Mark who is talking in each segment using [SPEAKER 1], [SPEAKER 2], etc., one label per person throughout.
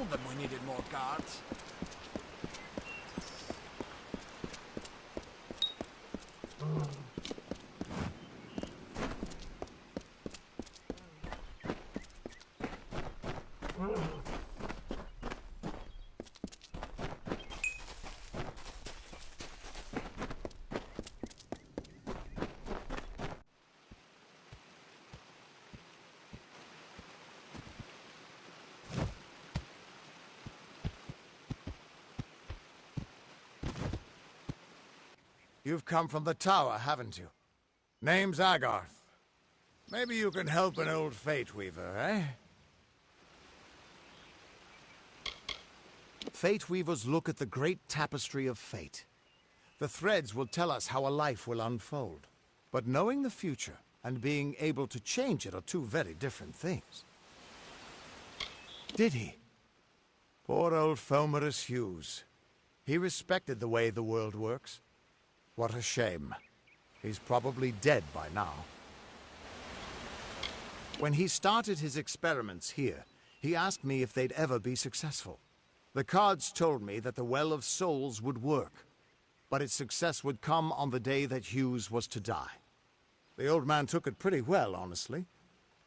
[SPEAKER 1] told them we needed more guards.
[SPEAKER 2] You've come from the tower, haven't you? Name's Agarth. Maybe you can help an old Fate Weaver, eh? Fate Weavers look at the great tapestry of fate. The threads will tell us how a life will unfold. But knowing the future and being able to change it are two very different things. Did he? Poor old Fomerus Hughes. He respected the way the world works. What a shame. He's probably dead by now. When he started his experiments here, he asked me if they'd ever be successful. The cards told me that the Well of Souls would work, but its success would come on the day that Hughes was to die. The old man took it pretty well, honestly,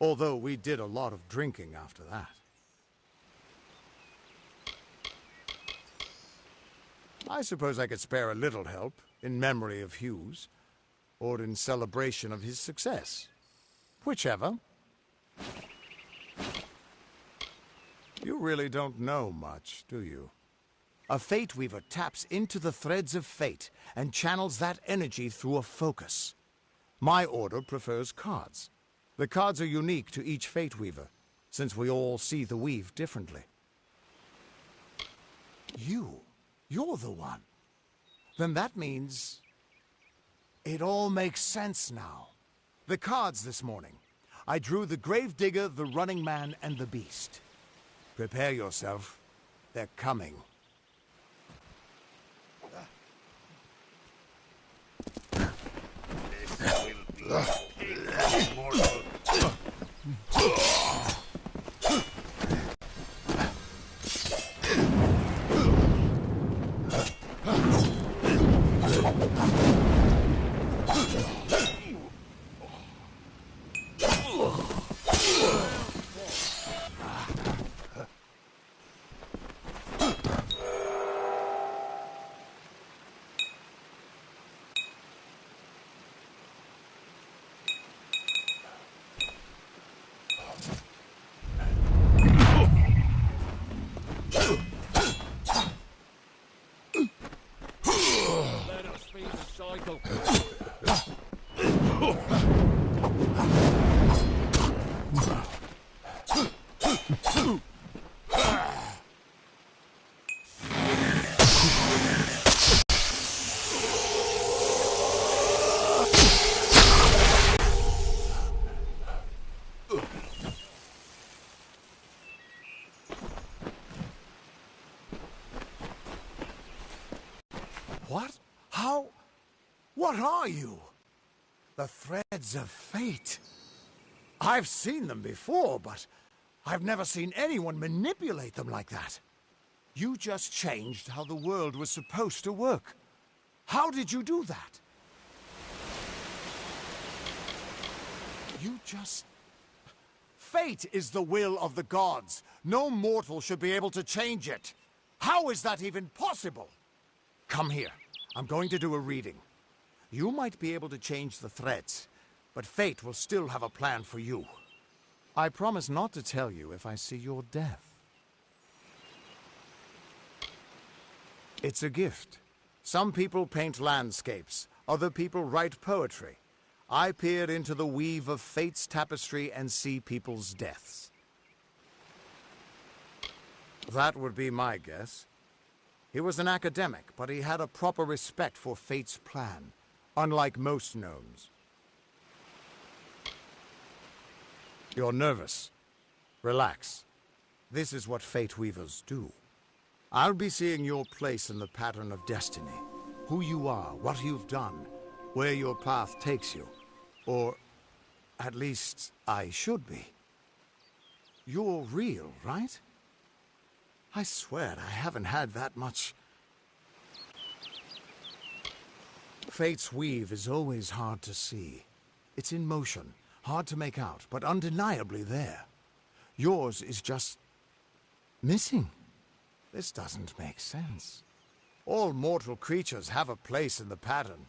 [SPEAKER 2] although we did a lot of drinking after that. I suppose I could spare a little help, in memory of Hughes, or in celebration of his success. Whichever. You really don't know much, do you? A Fate Weaver taps into the threads of fate and channels that energy through a focus. My order prefers cards. The cards are unique to each Fate Weaver, since we all see the weave differently. You're the one. Then that means... it all makes sense now. The cards this morning. I drew the Gravedigger, the Running Man, and the Beast. Prepare yourself. They're coming.
[SPEAKER 3] This will be painful, mortal.
[SPEAKER 2] What? How? What are you? The threads of fate. I've seen them before, but I've never seen anyone manipulate them like that. You just changed how the world was supposed to work. How did you do that? You just... Fate is the will of the gods. No mortal should be able to change it. How is that even possible? Come here. I'm going to do a reading. You might be able to change the threads, but fate will still have a plan for you. I promise not to tell you if I see your death. It's a gift. Some people paint landscapes, other people write poetry. I peer into the weave of fate's tapestry and see people's deaths. That would be my guess. He was an academic, but he had a proper respect for fate's plan, unlike most gnomes. You're nervous. Relax. This is what Fate Weavers do. I'll be seeing your place in the pattern of destiny. Who you are, what you've done, where your path takes you. Or, at least, I should be. You're real, right? I swear I haven't had that much. Fate's weave is always hard to see. It's in motion, hard to make out, but undeniably there. Yours is just missing. This doesn't make sense. All mortal creatures have a place in the pattern.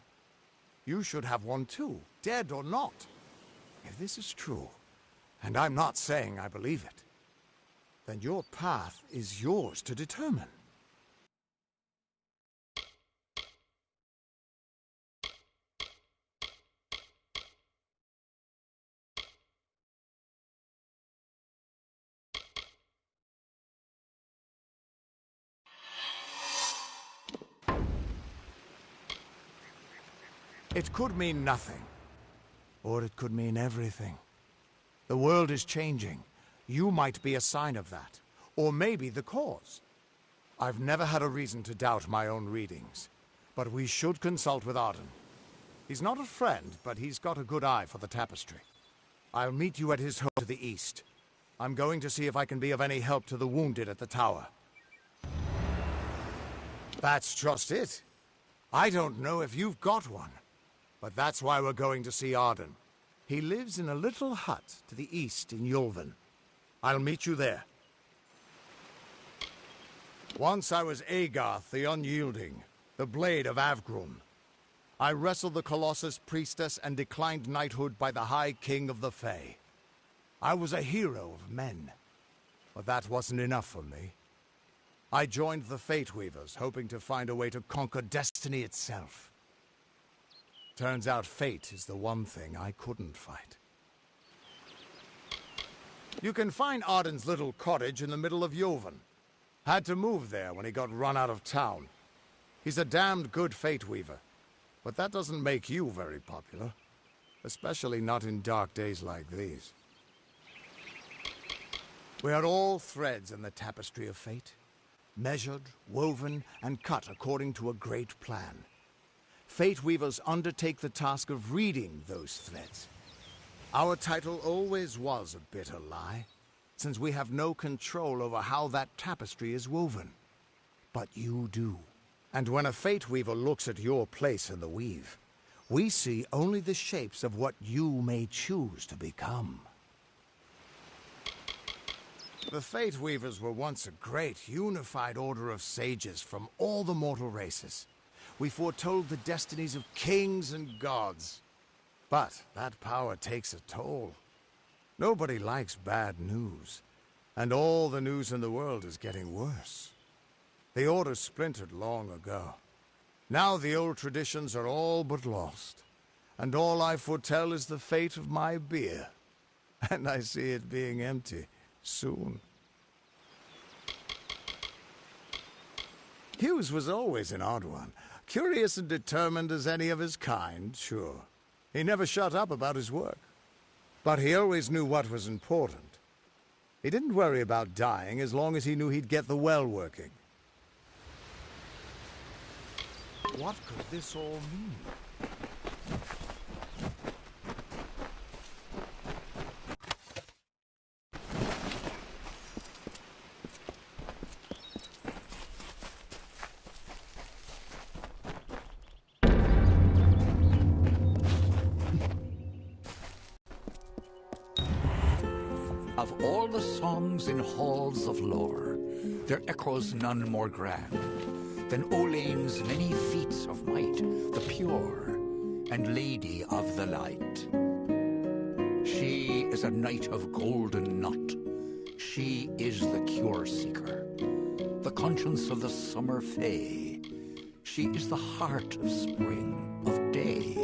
[SPEAKER 2] You should have one too, dead or not. If this is true, and I'm not saying I believe it, then your path is yours to determine. It could mean nothing, or it could mean everything. The world is changing. You might be a sign of that, or maybe the cause. I've never had a reason to doubt my own readings, but we should consult with Arden. He's not a friend, but he's got a good eye for the tapestry. I'll meet you at his home to the east. I'm going to see if I can be of any help to the wounded at the tower. That's just it. I don't know if you've got one. But that's why we're going to see Arden. He lives in a little hut to the east in Yulven. I'll meet you there. Once I was Agarth the Unyielding, the Blade of Avgrum. I wrestled the Colossus Priestess and declined knighthood by the High King of the Fae. I was a hero of men, but that wasn't enough for me. I joined the Fate Weavers, hoping to find a way to conquer destiny itself. Turns out fate is the one thing I couldn't fight. You can find Arden's little cottage in the middle of Yulven. Had to move there when he got run out of town. He's a damned good fate weaver, but that doesn't make you very popular. Especially not in dark days like these. We are all threads in the tapestry of fate. Measured, woven, and cut according to a great plan. Fate Weavers undertake the task of reading those threads. Our title always was a bitter lie, since we have no control over how that tapestry is woven. But you do. And when a Fate Weaver looks at your place in the weave, we see only the shapes of what you may choose to become. The Fate Weavers were once a great, unified order of sages from all the mortal races. We foretold the destinies of kings and gods. But that power takes a toll. Nobody likes bad news. And all the news in the world is getting worse. The Order splintered long ago. Now the old traditions are all but lost. And all I foretell is the fate of my beer. And I see it being empty soon. Hughes was always an odd one. Curious and determined as any of his kind, sure. He never shut up about his work. But he always knew what was important. He didn't worry about dying as long as he knew he'd get the well working. What could this all mean?
[SPEAKER 1] Of all the songs in halls of lore, there echoes none more grand than Olain's many feats of might, the pure and lady of the light. She is a knight of golden knot. She is the cure seeker, the conscience of the summer fae. She is the heart of spring, of day.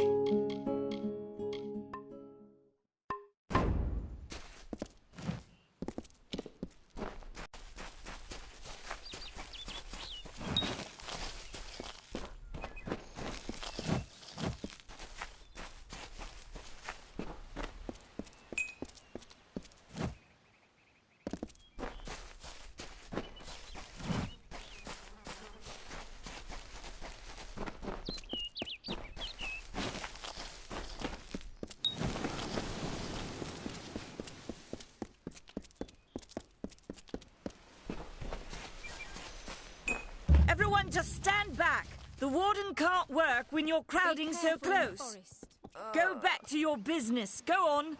[SPEAKER 4] to stand back. The warden can't work when you're crowding so close. Go back to your business. Go on.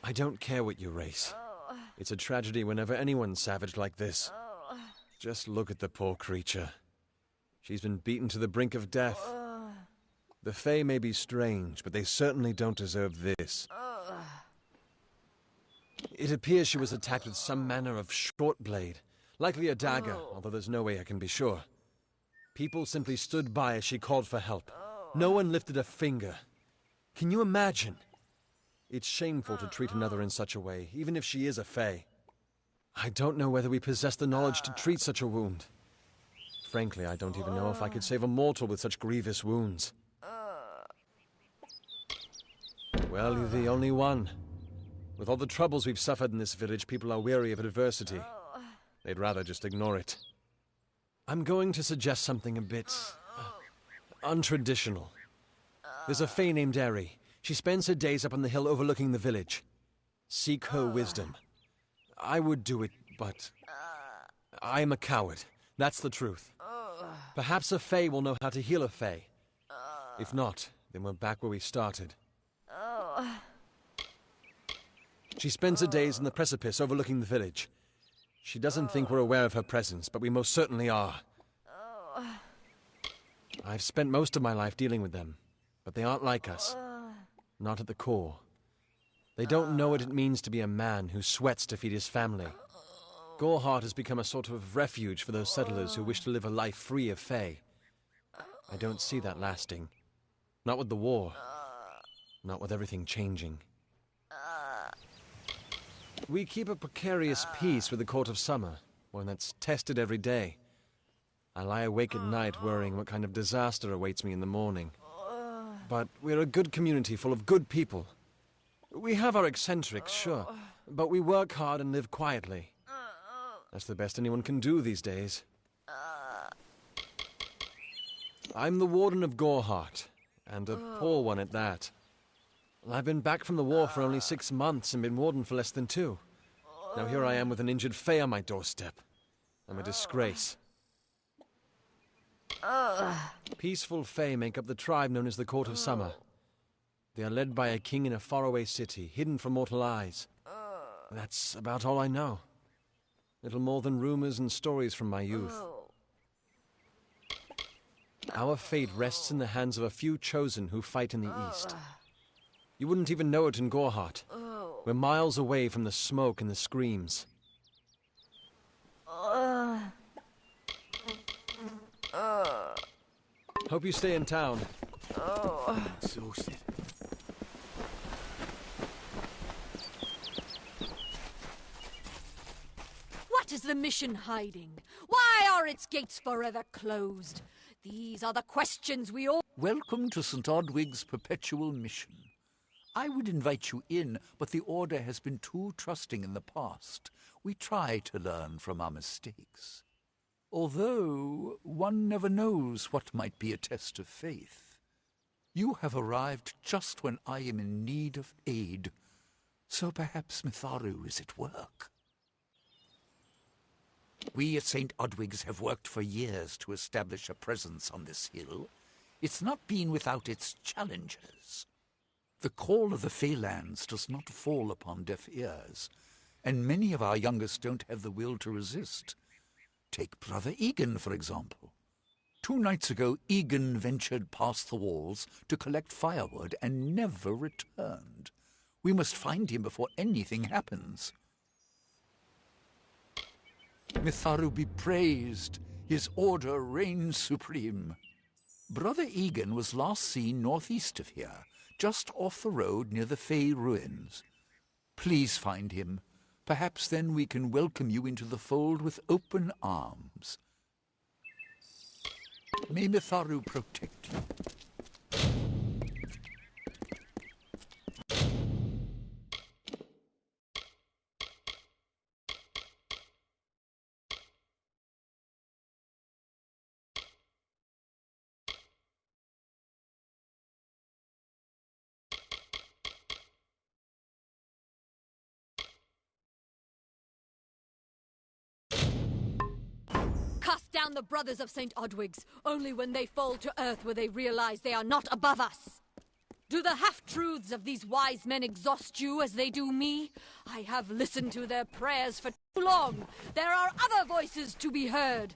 [SPEAKER 5] I don't care what you race. It's a tragedy whenever anyone's savage like this. Just look at the poor creature. She's been beaten to the brink of death. The Fae may be strange, but they certainly don't deserve this. It appears she was attacked with some manner of short blade, likely a dagger, although there's no way I can be sure. People simply stood by as she called for help. No one lifted a finger. Can you imagine? It's shameful to treat another in such a way, even if she is a Fae. I don't know whether we possess the knowledge to treat such a wound. Frankly, I don't even know if I could save a mortal with such grievous wounds. Well, you're the only one. With all the troubles we've suffered in this village, people are weary of adversity. They'd rather just ignore it. I'm going to suggest something a bit untraditional. There's a Fae named Eri. She spends her days up on the hill overlooking the village. Seek her wisdom. I would do it, but I'm a coward. That's the truth. Perhaps a Fae will know how to heal a Fae. If not, then we're back where we started. She spends her days in the precipice overlooking the village. She doesn't think we're aware of her presence, but we most certainly are. I've spent most of my life dealing with them, but they aren't like us. Not at the core. They don't know what it means to be a man who sweats to feed his family. Goreheart has become a sort of refuge for those settlers who wish to live a life free of Fae. I don't see that lasting. Not with the war. Not with everything changing. We keep a precarious peace with the Court of Summer, one that's tested every day. I lie awake at night worrying what kind of disaster awaits me in the morning. But we're a good community full of good people. We have our eccentrics, sure, but we work hard and live quietly. That's the best anyone can do these days. I'm the Warden of Goreheart, and a poor one at that. I've been back from the war for only 6 months and been Warden for less than 2. Now here I am with an injured Fae on my doorstep. I'm a disgrace. Peaceful Fae make up the tribe known as the Court of Summer. They are led by a king in a faraway city, hidden from mortal eyes. That's about all I know. Little more than rumors and stories from my youth. Our fate rests in the hands of a few chosen who fight in the east. You wouldn't even know it in Goreheart. We're miles away from the smoke and the screams. Hope you stay in town.
[SPEAKER 1] I'm exhausted.
[SPEAKER 6] What is the mission hiding? Why are its gates forever closed? These are the questions we all...
[SPEAKER 1] Welcome to St. Odwig's perpetual mission. I would invite you in, but the Order has been too trusting in the past. We try to learn from our mistakes. Although one never knows what might be a test of faith. You have arrived just when I am in need of aid, so perhaps Mitharu is at work. We at St. Odwig's have worked for years to establish a presence on this hill. It's not been without its challenges. The call of the Feylands does not fall upon deaf ears, and many of our youngest don't have the will to resist. Take Brother Egan, for example. 2 nights ago, Egan ventured past the walls to collect firewood and never returned. We must find him before anything happens. Mitharu be praised. His order reigns supreme. Brother Egan was last seen northeast of here, just off the road near the Fey ruins. Please find him. Perhaps then we can welcome you into the fold with open arms. May Mitharu protect you.
[SPEAKER 6] down the brothers of St. Odwig's. Only when they fall to earth will they realize they are not above us. Do the half-truths of these wise men exhaust you as they do me? I have listened to their prayers for too long. There are other voices to be heard.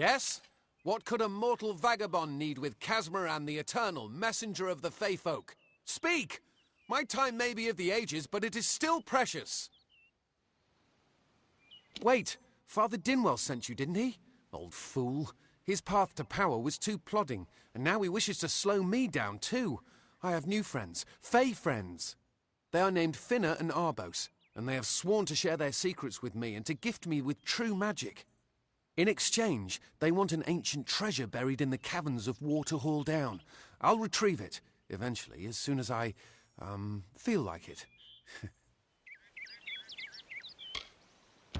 [SPEAKER 7] Yes? What could a mortal vagabond need with Casmaran the Eternal, messenger of the Fey folk? Speak! My time may be of the ages, but it is still precious. Wait, Father Dinwell sent you, didn't he? Old fool. His path to power was too plodding, and now he wishes to slow me down too. I have new friends, Fey friends. They are named Finna and Arbos, and they have sworn to share their secrets with me and to gift me with true magic. In exchange, they want an ancient treasure buried in the caverns of Waterhall Down. I'll retrieve it, eventually, as soon as I, feel like it.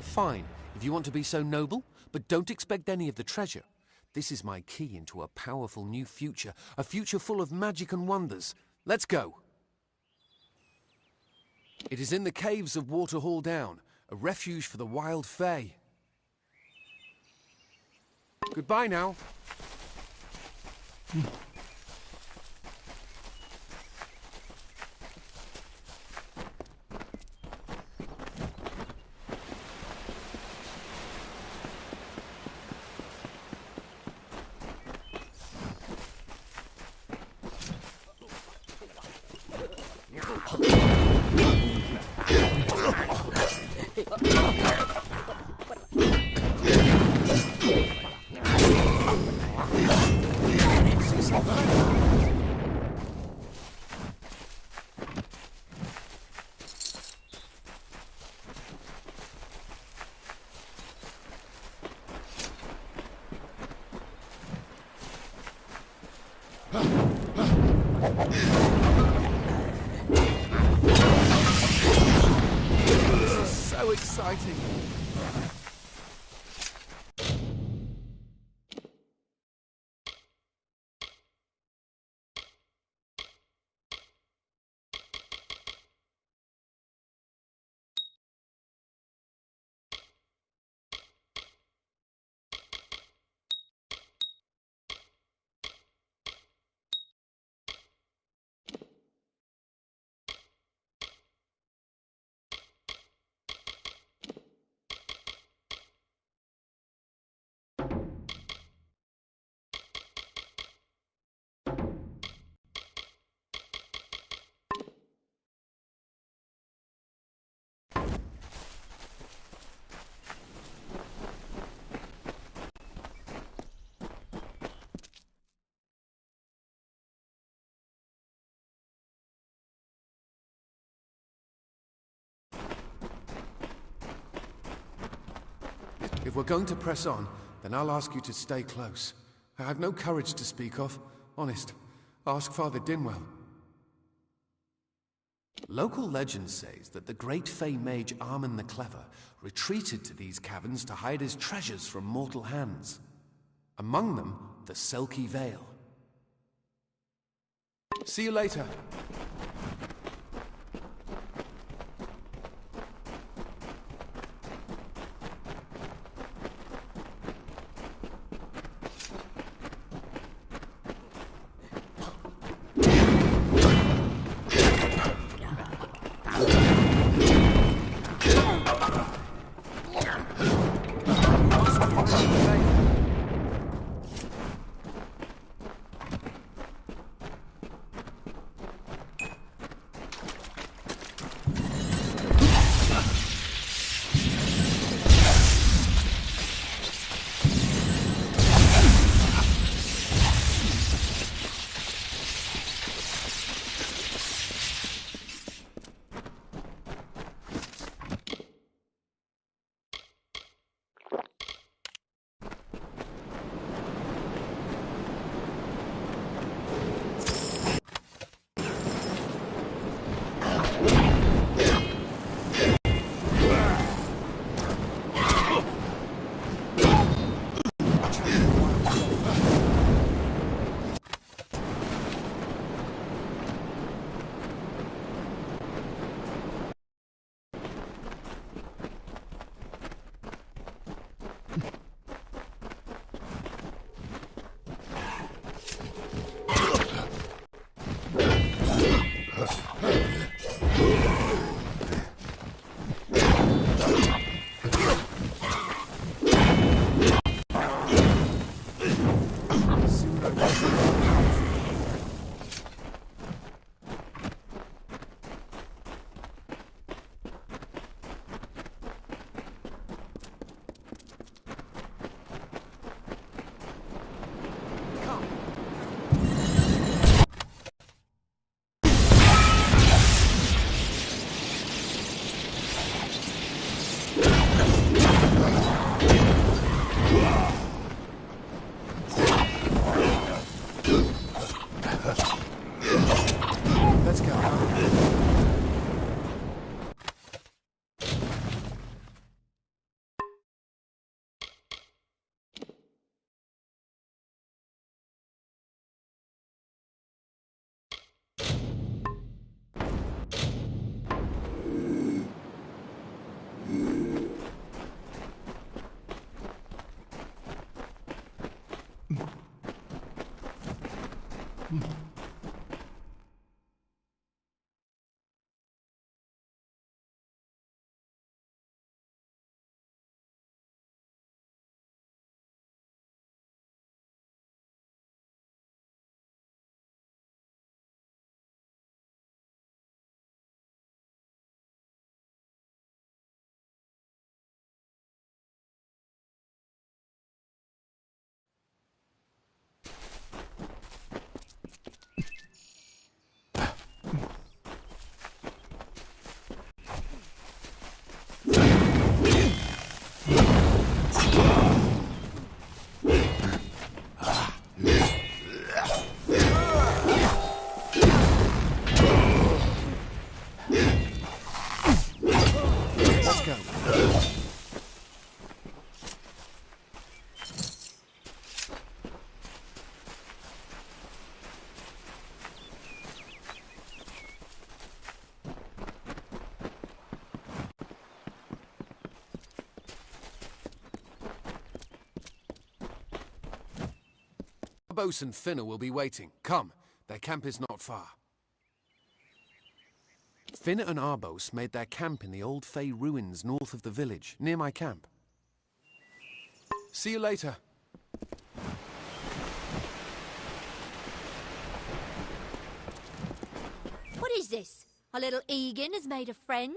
[SPEAKER 7] Fine, if you want to be so noble, but don't expect any of the treasure. This is my key into a powerful new future, a future full of magic and wonders. Let's go. It is in the caves of Waterhall Down, a refuge for the wild Fey. Goodbye now. So exciting. If we're going to press on, then I'll ask you to stay close. I have no courage to speak of. Honest. Ask Father Dinwell. Local legend says that the great Fey mage Armin the Clever retreated to these caverns to hide his treasures from mortal hands. Among them, the Selkie Vale. See you later. Let's go. Arbos and Finner will be waiting. Come, their camp is not far. Finner and Arbos made their camp in the old Fey ruins north of the village, near my camp. See you later.
[SPEAKER 6] What is this? Our little Egan has made a friend?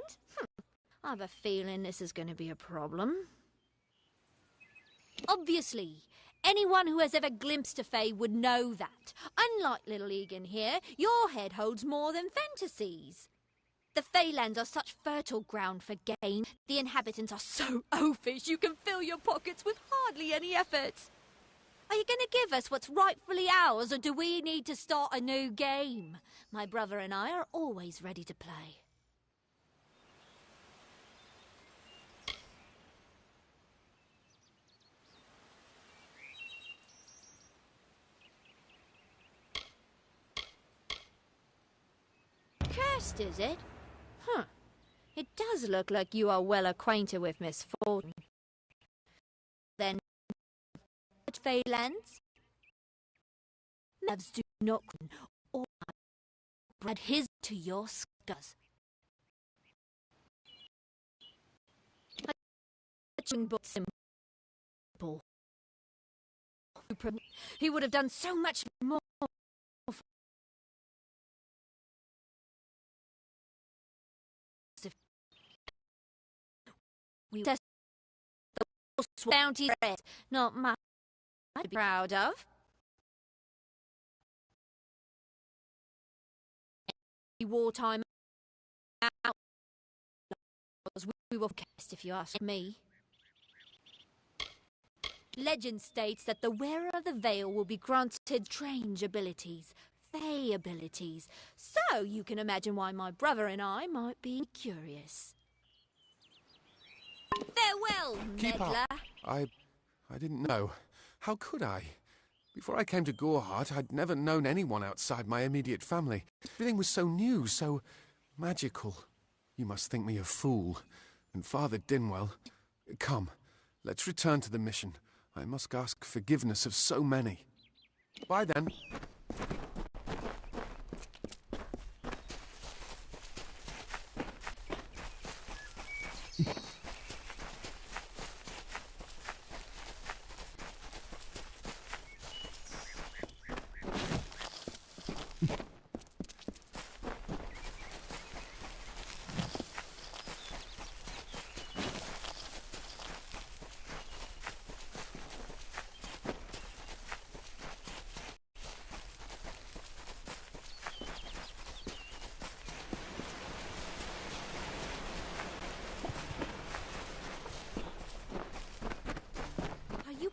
[SPEAKER 6] I have a feeling this is going to be a problem. Obviously, anyone who has ever glimpsed a Fae would know that. Unlike little Egan here, your head holds more than fantasies. The Feylands are such fertile ground for gain. The inhabitants are so oafish you can fill your pockets with hardly any effort. Are you going to give us what's rightfully ours, or do we need to start a new game? My brother and I are always ready to play. Cursed, is it? Huh. It does look like you are well acquainted with misfortune. Then, at Feylands, loves do not or add his to your scars. Simple. He would have done so much more. We test the bounty red, not much I'd be proud of. Wartime out, we will cast if you ask me. Legend states that the wearer of the veil will be granted strange abilities, Fey abilities. So you can imagine why my brother and I might be curious. Farewell,
[SPEAKER 7] Keep
[SPEAKER 6] meddler.
[SPEAKER 7] up. I didn't know. How could I? Before I came to Goreheart, I'd never known anyone outside my immediate family. Everything was so new, so magical. You must think me a fool. And Father Dinwell... Come, let's return to the mission. I must ask forgiveness of so many. Bye then.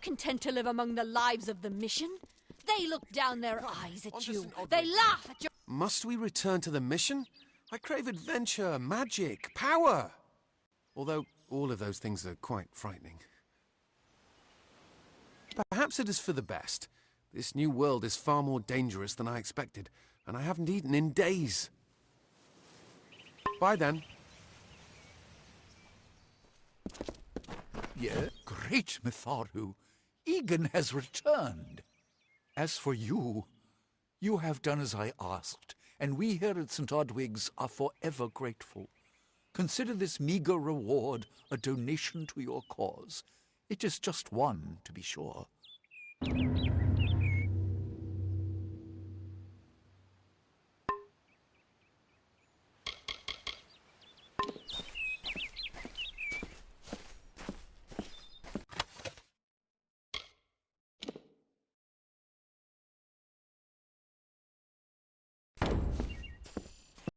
[SPEAKER 6] Content to live among the lives of the mission? They look down their eyes at you.
[SPEAKER 7] Anderson,
[SPEAKER 6] They laugh at your...
[SPEAKER 7] Must we return to the mission? I crave adventure, magic, power. Although all of those things are quite frightening. Perhaps it is for the best. This new world is far more dangerous than I expected, and I haven't eaten in days. Bye then.
[SPEAKER 1] Yeah, great Mitharu. Egan has returned. As for you, you have done as I asked, and we here at St. Odwig's are forever grateful. Consider this meager reward a donation to your cause. It is just one, to be sure.